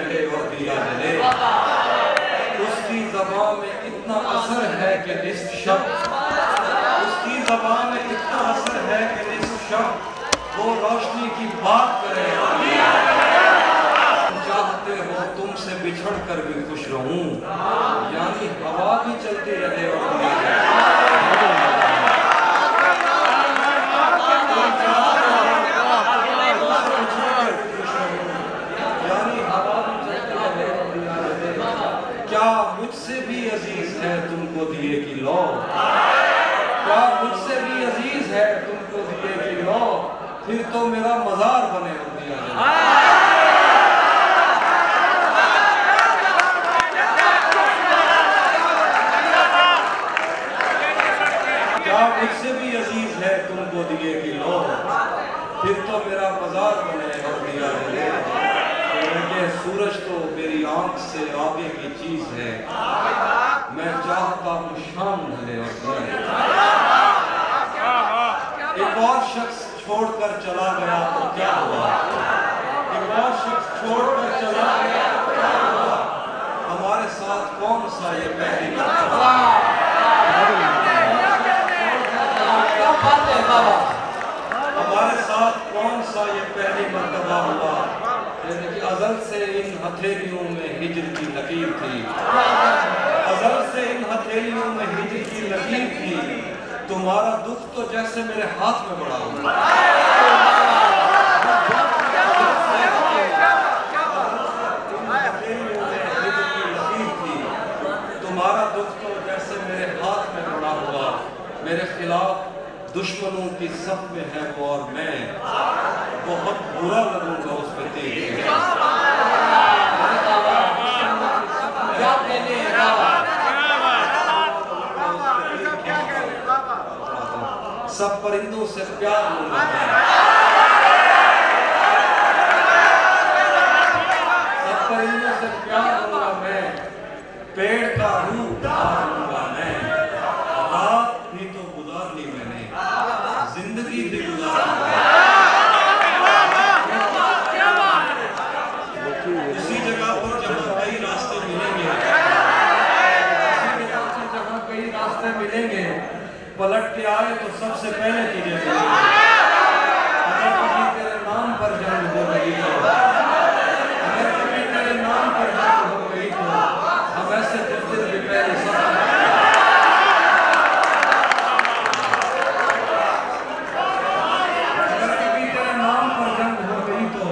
रहे और दिया जले। उसकी ज़बान में इतना असर है कि निस्फ शब, उसकी ज़बान में इतना असर है कि निस्फ शब वो रोशनी की बात करे। चाहते हो तुमसे बिछड़ कर भी खुश रहूं, यानी हवा भी चलती रहे और दिया जले। क्या मुझसे भी अजीज है तुमको दिए की लौ, क्या मुझसे भी अजीज है तुमको दिए की लौ, फिर तो मेरा मजार बने और दिया जाए। क्या मुझसे भी अजीज है तुमको दिए की लौ, फिर तो मेरा मजार बने और दिया जाए। ये सूरज तो मेरी आंख से आगे की चीज है, मैं चाहता हूँ शाम ढले और ढले। एक और शख्स छोड़कर चला गया तो क्या हुआ, एक और शख्स छोड़कर चला गया तो क्या हुआ, हमारे साथ कौन सा ये पहली मर्तबा, हमारे साथ कौन सा ये पहली मर्तबा हुआ। अज़ल से इन हथेलियों में हिज्र की लकीर थी, अज़ल से इन हथेलियों में हिज्र की लकीर थी, तुम्हारा दुख तो जैसे मेरे हाथ में बड़ा हुआ। तुम्हारा दुख तो जैसे मेरे हाथ में बड़ा हुआ, मेरे खिलाफ दुश्मनों की सफ में है वो और मैं बहुत बुरा लगूंगा उस पे तेज। सब परिंदों से प्यार लूंगा, सब परिंदों से प्यार लूंगा मैं, पेड़ का रूप धार लूंगा मैं। रात भी तो गुजार ली मैंने, जिंदगी भी गुजार ली। उसी जगह पर जहाँ कई रास्ते मिलेंगे, जहाँ कई रास्ते मिलेंगे, पलट के आए तो सबसे पहले तुझे मिलेंगे। अगर कभी तेरे नाम पर जंग हो गई तो, अगर कभी तेरे नाम पर जंग हो गई तो हम ऐसे कुछ दिन भी पहले सब, अगर कभी तेरे नाम पर जंग हो गई तो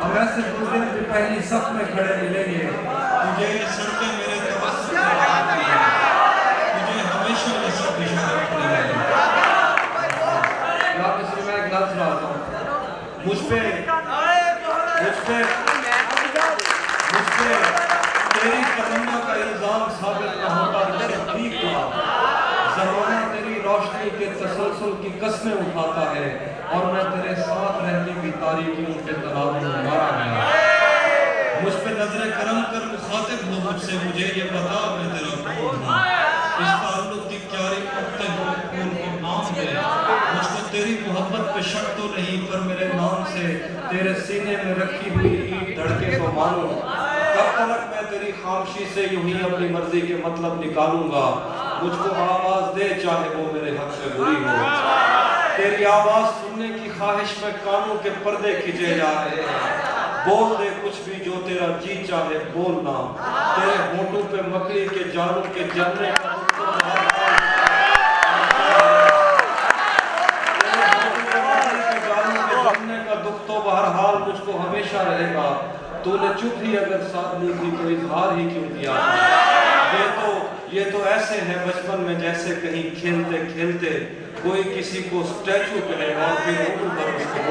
हम ऐसे कुछ दिन भी पहली सफ में खड़े मिलेंगे। तुझे ये सड़कें मेरे तवज्जुह में आती हैं, तुझे हमेशा ये सब इशारे करेंगे। या किसी में एक लफ्ज़ लाता हूँ, मुझ पे तेरी तमन्ना का इल्जाम साबित न होता तो ठीक था। ज़माना तेरी रोशनी के तसलसल की कस्में उठाता है और मैं तेरे साथ रहने की तारीकियों के तनाव में मारा गया। मुझ पे नजर करम कर मुखातिब हो मुझसे, मुझे ये बता मैं तेरा कौन हूँ। इस ताल्लुक की क्यारी करते हुए फूल को नाम दे, मुझको तेरी मोहब्बत पे शक तो नहीं, पर मेरे नाम से तेरे सीने में रखी हुई ईद धड़के को मानूं। कब तक मैं तेरी खामोशी से यूं ही अपनी मर्जी के मतलब निकालूंगा। मुझको आवाज दे चाहे वो मेरे हक में बुरी हो, तेरी आवाज सुनने की ख्वाहिश में कानों के पर्दे खींचे जा रहे हैं। बोल दे कुछ भी जो तेरा जी चाहे बोलना, तेरे होठों पे मकड़ी के जालों के जलने का दुख तो बहरहाल मुझको हमेशा रहेगा। तूने चुप ही अगर साथ ली थी तो इजहार ही क्यों किया। ये तो ऐसे है बचपन में जैसे कहीं खेलते खेलते कोई किसी को स्टैचू कहे और फिर उसको